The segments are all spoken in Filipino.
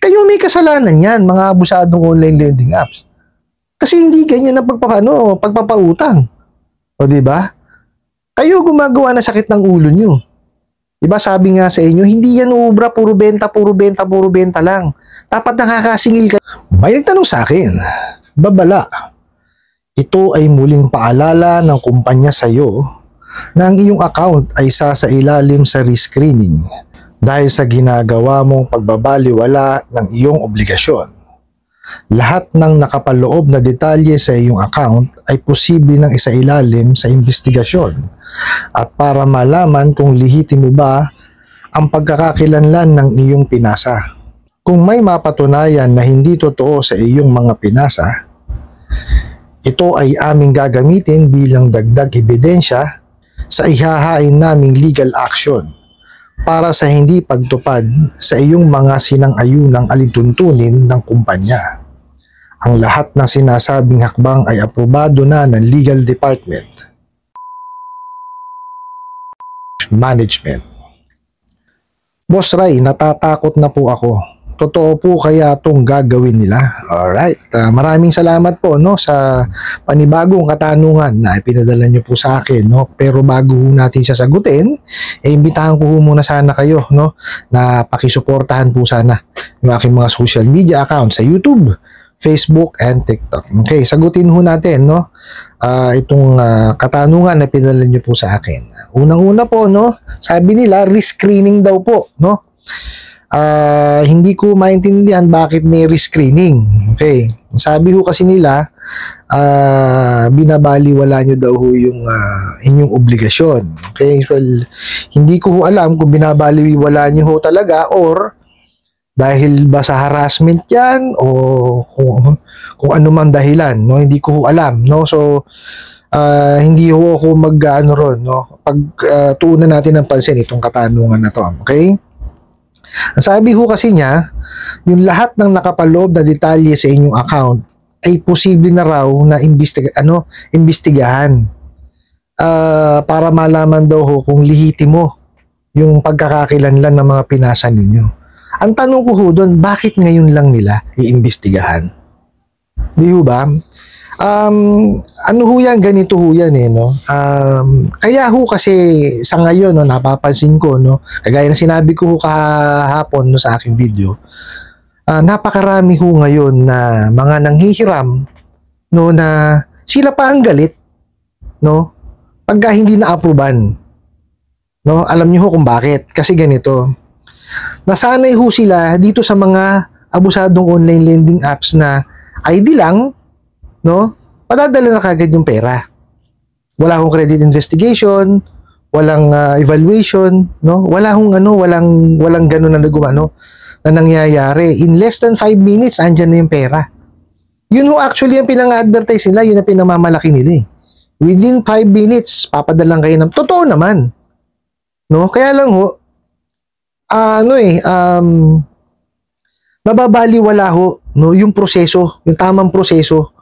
Kayo may kasalanan yan, mga abusadong online lending apps. Kasi hindi ganyan ang pagpapautang. O di ba? Kayo gumagawa na sakit ng ulo nyo. Diba sabi nga sa inyo, hindi yan ubra, puro benta lang. Dapat nakakasingil ka. May nagtanong sa akin, babala, ito ay muling paalala ng kumpanya sa iyo na ang iyong account ay sa ilalim sa risk screening dahil sa ginagawa mong pagbabaliwala ng iyong obligasyon. Lahat ng nakapaloob na detalye sa iyong account ay posible ng isailalim sa investigasyon at para malaman kung lihitimo ba ang pagkakakilanlan ng iyong pinasa. Kung may mapatunayan na hindi totoo sa iyong mga pinasa, ito ay aming gagamitin bilang dagdag ebidensya sa ihahain naming legal action para sa hindi pagtupad sa iyong mga sinang-ayunang alituntunin ng kumpanya. Ang lahat ng sinasabing hakbang ay aprobado na ng Legal Department. Management. Boss Ray, natatakot na po ako. Totoo po kaya itong gagawin nila? Alright, maraming salamat po sa panibagong katanungan na ipinadala nyo po sa akin. Pero bago natin siya sagutin, imbitahan ko muna sana kayo na pakisuportahan po sana yung aking mga social media accounts sa YouTube, Facebook, and TikTok. Okay, sagutin natin itong katanungan na pinadala nyo po sa akin. Unang-una po, sabi nila risk screening daw po, hindi ko maintindihan bakit may risk screening. Okay. Sabi kasi nila, binabaliwala nyo daw yung inyong obligasyon. Okay. Well, hindi ko alam kung binabaliwala nyo talaga or dahil ba sa harassment yan o kung ano man dahilan. Hindi ko alam. So, hindi ako pagtuunan natin ng pansin itong katanungan na to. Okay. Ang sabi kasi niya, yung lahat ng nakapaloob na detalye sa inyong account ay posible na raw na imbestigahan para malaman daw kung lihitimo yung pagkakakilanlan ng mga pinasa ninyo. Ang tanong ko doon, bakit ngayon lang nila iimbestigahan? Di ba? Ganito yan kaya kasi sa ngayon napapansin ko kagaya na sinabi ko kahapon sa aking video, napakarami ngayon na mga nanghihiram na sila pa ang galit pagka hindi na-approvean. Alam niyo kung bakit? Kasi ganito, nasanay sila dito sa mga abusadong online lending apps na ID lang, padadala na kagad yung pera. Wala akong credit investigation, walang evaluation, walang ganun na na nangyayari. In less than 5 minutes, andyan na yung pera. Yun actually ang pinang-advertise nila, yun ang pinamamalaki nila. Within 5 minutes, papadalang kayo ng totoo naman. Kaya lang nababaliwala yung proseso, yung tamang proseso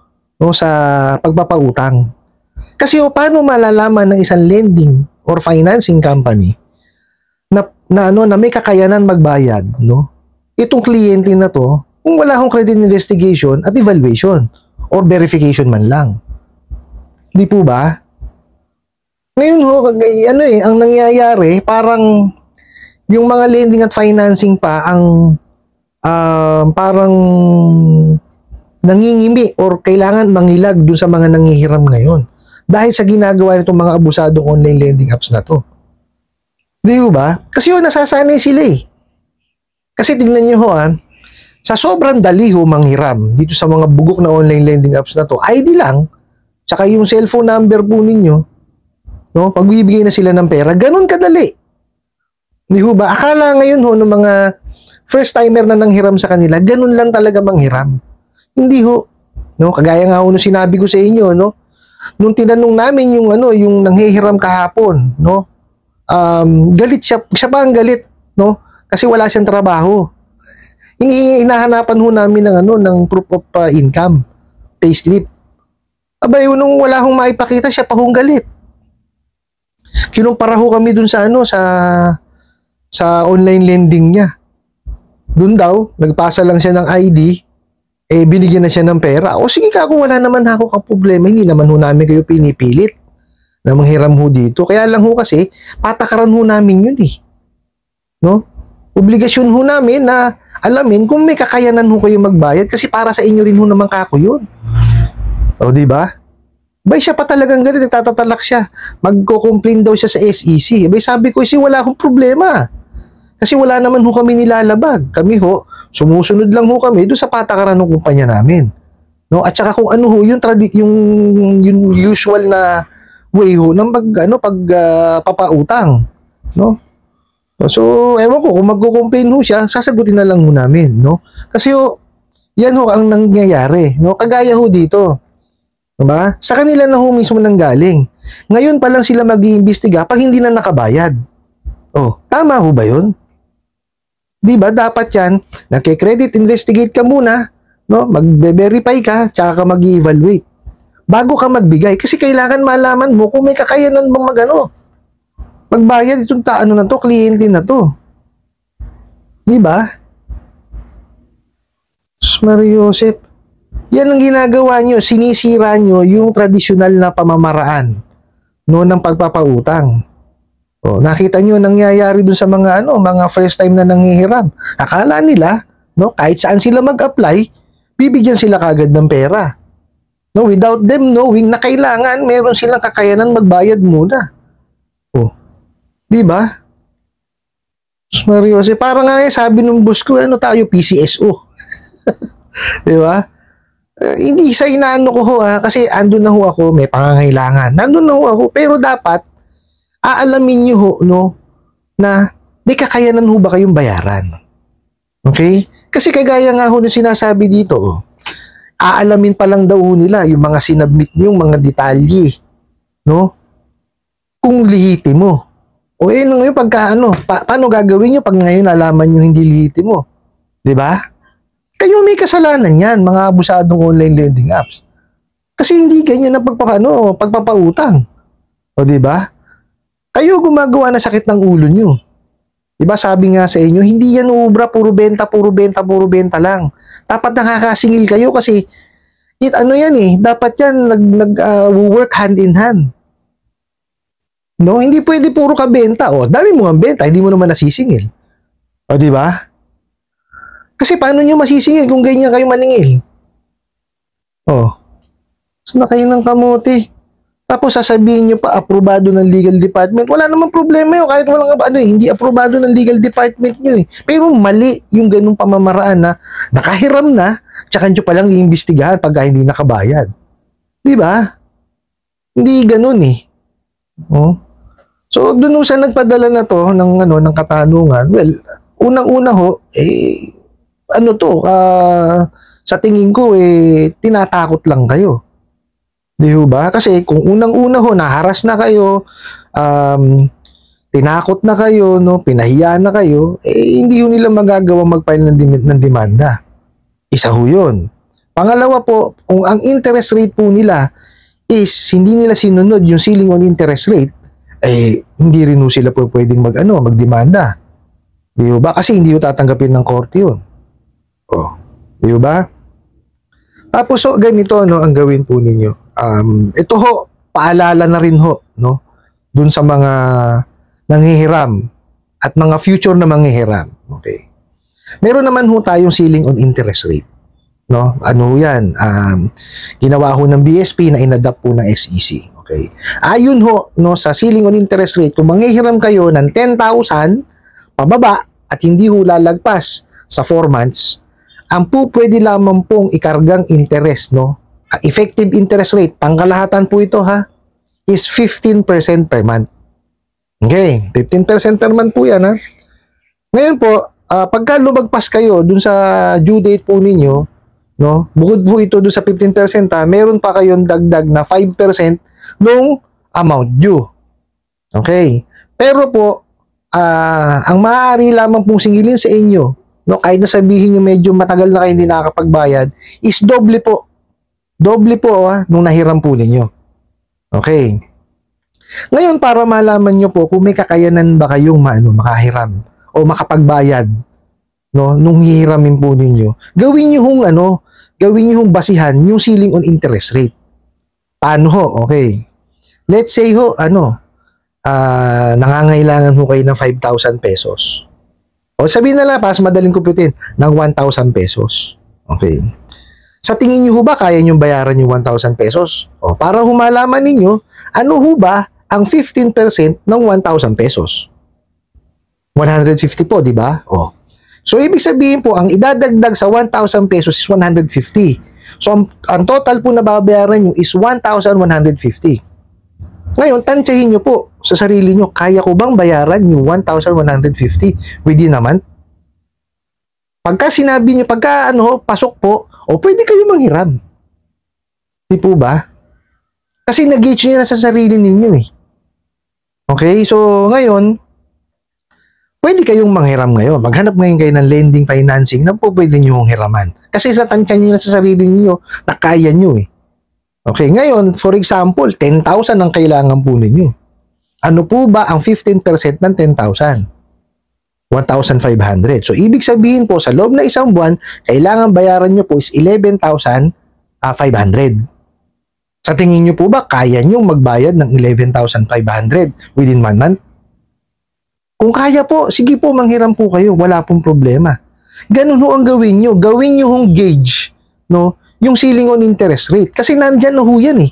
sa pagpapautang. Kasi paano malalaman ng isang lending or financing company na may kakayanan magbayad, itong kliyente na to, kung wala akong credit investigation at evaluation or verification man lang. Di po ba? Ngayon ang nangyayari, parang yung mga lending at financing pa ang parang nangingimi or kailangan mangilag dun sa mga nanghihiram ngayon dahil sa ginagawa nitong mga abusadong online lending apps na to. Di ba? Kasi nasasanay sila Kasi tingnan nyo sa sobrang dali manghiram dito sa mga bugok na online lending apps na to, ID lang, tsaka yung cellphone number po ninyo, pagbibigay na sila ng pera, ganun kadali. Di ba? Akala ngayon ng mga first timer na nanghiram sa kanila, ganun lang talaga manghiram. Hindi kagaya nga nung sinabi ko sa inyo, nung tinanong namin yung nanghihiram kahapon, galit siya pa ang galit, kasi wala siyang trabaho. Hinahanapan namin ng proof of income, payslip. Abay, nung wala maipakita, siya pa galit. Kinumpara kami dun sa online lending niya. Doon daw, nagpasa lang siya ng ID, binigyan na siya ng pera. O sige ka, kung wala naman ako ka problema, hindi naman ho namin kayo pinipilit na manghiram ho dito. Kaya lang ho kasi, patakaran ho namin yun eh. No? Obligasyon ho namin na alamin kung may kakayanan ho kayo magbayad kasi para sa inyo rin ho naman kako yun. O, di ba? Bay, siya pa talagang ganun, nagtatatalak siya. Magko-complain daw siya sa SEC. Bay, sabi ko, wala akong problema. Kasi wala naman ho kami nilalabag. Kami ho, sumusunod lang ho kami doon sa patakaran ng kumpanya namin. No? At saka kung ano ho, yung usual na way ho ng papautang. No? So, ewan ko, kung magko-complain ho siya, sasagutin na lang ho namin. No? Kasi ho, yan ho ang nangyayari. No? Kagaya ho dito. Diba? Sa kanila na ho mismo nanggaling. Ngayon pa lang sila mag-iimbestiga pag hindi na nakabayad. Oh, tama ho ba yun? Di ba dapat yan, nagke-credit investigate ka muna, no? Magbe-verify ka, tsaka ka mag-evaluate. Bago ka magbigay kasi kailangan malaman mo kung may kakayanan bang magbayad itong na to, kliyente na to. Di ba? Mario Joseph, yan ang ginagawa nyo, sinisira nyo yung tradisyonal na pamamaraan no ng pagpapautang. Oh, nakita nyo nangyayari dun sa mga mga first time na nanghihiram. Akala nila, no, kahit saan sila mag-apply, bibigyan sila kagad ng pera. No, without them knowing na kailangan meron silang kakayanan magbayad muna. Oh. 'Di ba? Mario, para nga sabi ng boss ko, tayo PCSO. 'Di ba? Hindi sa inaano ko ho kasi andun na ho ako, may pangangailangan. Nandun na ho ako, pero dapat aalamin nyo ho, no, na may kakayanan ho ba kayong bayaran? Okay? Kasi kagaya nga ho na sinasabi dito, aalamin pa lang daw ho nila yung mga sinabmit nyo, yung mga detalye, no? Kung lihitimo. O ngayon pagka paano gagawin nyo pag ngayon alaman nyo hindi lihitimo? 'Di ba? Kayo may kasalanan yan, mga abusadong online lending apps. Kasi hindi ganyan ang pagpapautang. O 'di ba? Kayo gumagawa na sakit ng ulo nyo. Diba sabi nga sa inyo, hindi yan ubra, puro benta lang. Dapat nakakasingil kayo kasi yan dapat yan work hand in hand. No, hindi pwede puro ka benta. O, dami mo ang benta, hindi mo naman nasisingil. O, di ba? Kasi paano nyo masisingil kung ganyan kayo maningil? O, sana kayo ng kamote. Tapos sasabihin nyo pa, aprobado ng legal department. Wala namang problema yun. Kahit walang hindi aprobado ng legal department nyo eh. Pero mali yung ganung pamamaraan na nakahiram na, tsaka nyo palang iimbestigahan pagka hindi nakabayad. Di ba? Hindi ganun eh. Oh. So, dun sa nagpadala na to ng katanungan, well, unang-una ho, sa tingin ko, tinatakot lang kayo. Di ba? Kasi kung unang-una ho, naharas na kayo, tinakot na kayo, no, pinahiya na kayo, hindi ho nila magagawa mag-file ng demanda. Isa ho yun. Pangalawa po, kung ang interest rate po nila is hindi nila sinunod yung ceiling on interest rate, hindi rin ho sila po pwedeng magdemanda. Di ba? Kasi hindi ho tatanggapin ng korte yun. Oh, di ba? Tapos ganito ang gawin po ninyo. Ito ho, paalala na rin ho, no? Dun sa mga nanghihiram at mga future na manghihiram. Okay. Meron naman ho tayong ceiling on interest rate, no? Ano yan? Ginawa ho ng BSP na inadapt po ng SEC. Okay. Ayun ho, no, sa ceiling on interest rate, kung manghihiram kayo ng 10,000 pababa at hindi ho lalagpas sa 4 months, ang pwede lamang pong ikargang interest, no? Effective interest rate, pangkalahatan po ito is 15% per month. Okay, 15% per month po yan Ngayon po, pagka lumagpas kayo dun sa due date po ninyo, no, bukod po ito dun sa 15%, meron pa kayong dagdag na 5% nung amount due. Okay, pero po, ang maaari lamang pong singilin sa inyo, no, kahit na sabihin nyo medyo matagal na kayo hindi nakakapagbayad, is doble po. Doble po nung nahiram po ninyo. Okay. Ngayon, para malaman nyo po kung may kakayanan ba kayong makahiram o makapagbayad no, nung hihiramin po ninyo, gawin nyo hong gawin nyo hong basihan yung ceiling on interest rate. Paano ho? Okay. Let's say ho, nangangailangan ho kayo ng 5,000 pesos. O sabihin na lang, pas madaling kumputin, ng 1,000 pesos. Okay. Sa tingin nyo ho ba, kaya nyo bayaran yung 1,000 pesos? O, para humalaman ninyo, ano ho ba ang 15% ng 1,000 pesos? 150 po, di ba? O. So, ibig sabihin po, ang idadagdag sa 1,000 pesos is 150. So, ang total po na babayaran nyo is 1,150. Ngayon, tansyahin nyo po sa sarili nyo, kaya ko bang bayaran yung 1,150 within a month? Pagka sinabi nyo, pasok po, pwede kayo manghiram. Di po ba? Kasi nag-gauge nyo na sa sarili ninyo eh. Okay? So, ngayon, pwede kayong manghiram ngayon. Maghanap ngayon kayo ng lending financing na po pwede nyo hiraman. Kasi sa tansya nyo na sa sarili ninyo, na kaya nyo eh. Okay, ngayon, for example, 10,000 ang kailangan po ninyo. Ano po ba ang 15% ng 10,000? 1,500. So, ibig sabihin po, sa loob na isang buwan, kailangan bayaran nyo po is 11,500. Sa tingin nyo po ba, kaya nyo magbayad ng 11,500 within 1 month? Kung kaya po, sige po, manghiram po kayo. Wala pong problema. Ganun ho ang gawin nyo. Gawin nyo hong gauge, no? Yung ceiling on interest rate. Kasi nandyan na ho yan eh.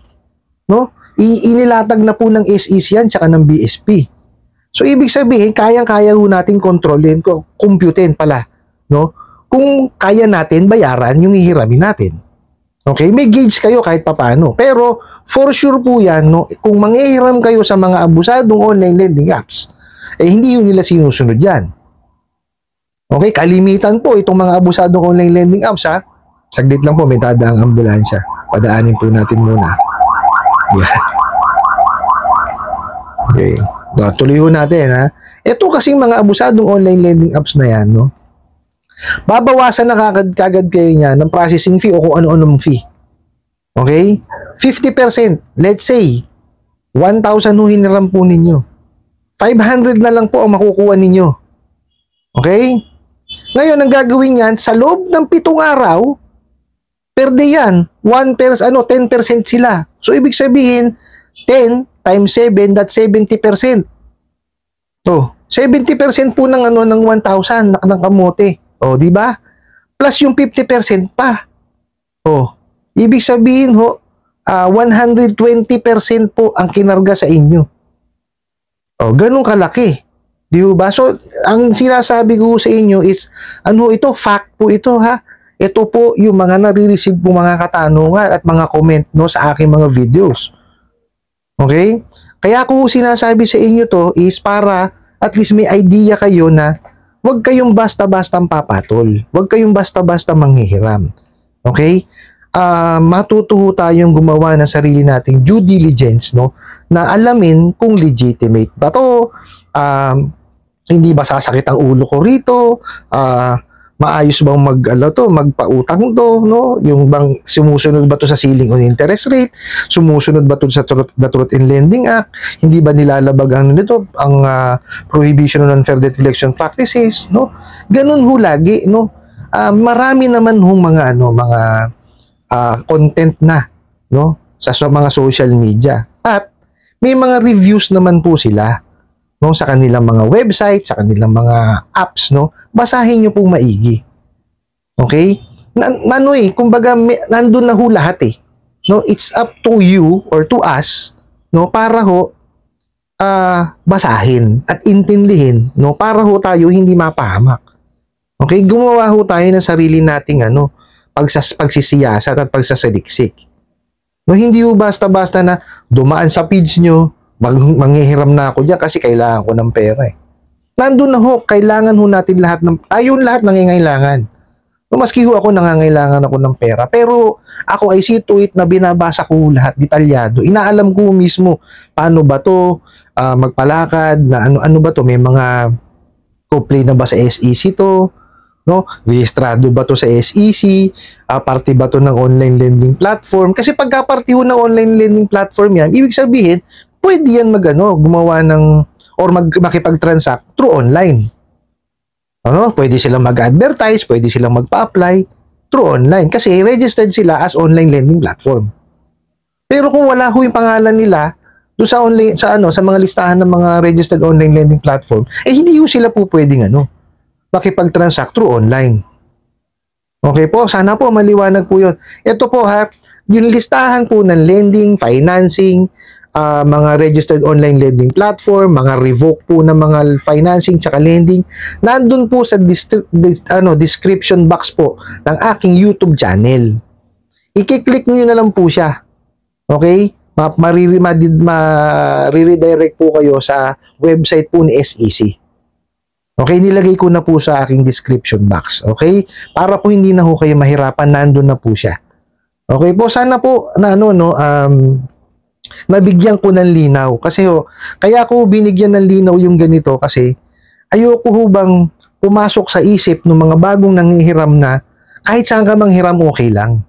No? Inilatag na po ng SEC yan, tsaka ng BSP. So, ibig sabihin, kayang-kaya ho natin kontrolin, computein pala. No? Kung kaya natin bayaran yung hihiramin natin. Okay? May gauge kayo kahit papano. Pero, for sure po yan, no? Kung manghihiram kayo sa mga abusadong online lending apps, hindi yun nila sinusunod yan. Okay? Kalimitan po itong mga abusadong online lending apps, ha? Saglit lang po, may tadaang ambulansya. Padaanin po natin muna. Yan. Okay. Tuloy ho natin, ha. Ito kasing mga abusadong online lending apps na yan, no? Babawasan na kagad kayo niya ng processing fee o kung ano-anong fee. Okay? 50%. Let's say, 1,000 ho hiniram po ninyo. 500 na lang po ang makukuha ninyo. Okay? Ngayon, ang gagawin yan, sa loob ng 7 araw, per day yan, 10% sila. So, ibig sabihin, 10 times 7, that's 70%. So, 70% po ng ng 1,000 ng kamote. O, di ba? Plus yung 50% pa. O, ibig sabihin 120% po ang kinarga sa inyo. O, ganun kalaki. Di ba? So, ang sinasabi ko sa inyo is, ito, fact po ito, ha? Ito po yung mga nare-receive po mga katanungan at mga comment, no, sa aking mga videos. Okay? Kaya ko sinasabi sa inyo to is para at least may idea kayo na huwag kayong basta-basta papatol. Huwag kayong basta-basta manghihiram. Okay? Matutuho tayong gumawa ng sarili nating due diligence, no, na alamin kung legitimate ba to, hindi ba sasakit ang ulo ko rito, maayos bang magpautang to, no? Yung bang sumusunod ba to sa ceiling on interest rate? Sumusunod ba to sa the Truth in Lending Act? Hindi ba nilalabag ang prohibition on unfair debt collection practices, no? Ganun ho lagi, no? Marami naman hong mga content na, no, sa mga social media. At may mga reviews naman po sila, no, sa kanilang mga website, sa kanilang mga apps, no, basahin nyo pong maigi. Okay? Kumbaga, nandun na ho lahat eh. No, it's up to you or to us, no, para ho basahin at intindihin, no, para ho tayo hindi mapahamak. Okay? Gumawa ho tayo ng sarili nating pagsisiyasat at pagsasaliksik. No, hindi ho basta-basta na dumaan sa page nyo, manghihiram na ako dyan kasi kailangan ko ng pera eh. Nandun na ho, kailangan ho natin tayong lahat nangingailangan. No, maski ho ako nangangailangan ako ng pera, pero ako ay see to it na binabasa ko lahat detalyado. Inaalam ko mismo paano ba to magpalakad, na ano ba to, may mga complaint na ba sa SEC to, no? Rehistrado ba to sa SEC? Parte ba to ng online lending platform? Kasi pagka parte ho ng online lending platform yan, ibig sabihin pwede yan gumawa ng or makipag-transact through online. Ano, pwede silang mag-advertise, pwede silang magpa-apply through online kasi registered sila as online lending platform. Pero kung wala ho yung pangalan nila doon sa online sa mga listahan ng mga registered online lending platform, hindi ho sila po pwedeng makipag-transact through online. Okay po, sana po maliwanag po 'yon. Ito po yung listahan po ng lending, financing, mga registered online lending platform, mga revoke po ng mga financing tsaka lending, nandun po sa description box po ng aking YouTube channel. I-click niyo na lang po siya. Okay? Mariredirect po kayo sa website po ni SEC. Okay, nilagay ko na po sa aking description box. Okay? Para po hindi na ho kayo mahirapan, nandun na po siya. Okay po, sana po nabigyan ko ng linaw. Kasi kaya ko binigyan ng linaw yung ganito kasi ayoko ho bang pumasok sa isip ng mga bagong nanghihiram na kahit saan ka manghiram okay lang.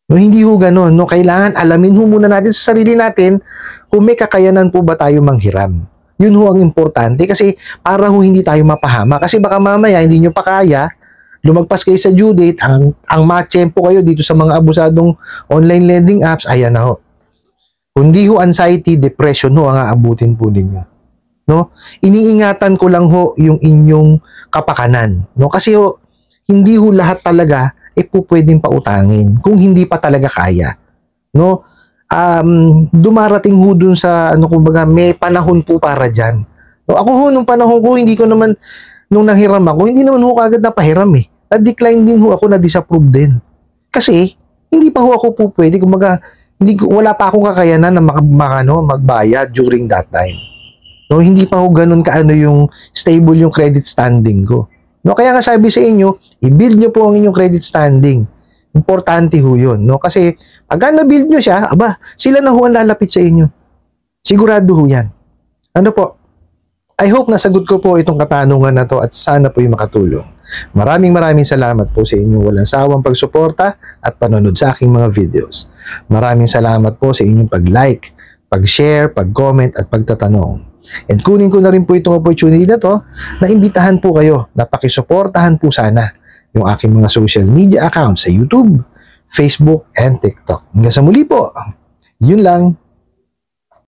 No, hindi ho ganun. No, kailangan alamin ho muna natin sa sarili natin kung may kakayanan po ba tayo manghiram. Yun ho ang importante kasi para ho hindi tayo mapahama. Kasi baka mamaya hindi nyo pa kaya, lumagpas kayo sa due date, ang matsempo kayo dito sa mga abusadong online lending apps, ayan na ho. Kundi ho anxiety, depression ho ang aabutin po ninyo. No? Iniingatan ko lang ho yung inyong kapakanan. No? Kasi ho, hindi ho lahat talaga po pwedeng pautangin kung hindi pa talaga kaya. No? Dumarating ho dun sa kumbaga may panahon po para dyan. No, ako ho nung panahon ko hindi ko naman nung nanghiram ako hindi naman ho kagad napahiram na-decline din ho ako, na-disapprove din kasi hindi pa ho ako po pwede kumbaga wala pa akong kakayanan na magbayad during that time. No, hindi pa ho ganun yung stable yung credit standing ko. No, kaya nga sabi sa inyo, i-build nyo po ang inyong credit standing. Importante ho yun, no? Kasi pag na-build nyo siya, sila na ho ang lalapit sa inyo. Sigurado ho yan. Ano po? I hope nasagot ko po itong katanungan na to at sana po yung makatulong. Maraming salamat po sa inyong walang sawang pagsuporta at panonood sa aking mga videos. Maraming salamat po sa inyong pag-like, pag-share, pag-comment at pagtatanong. And kunin ko na rin po itong opportunity na to na imbitahan po kayo na pakisuportahan po sana yung aking mga social media accounts sa YouTube, Facebook, and TikTok. Hanggang sa muli po. Yun lang.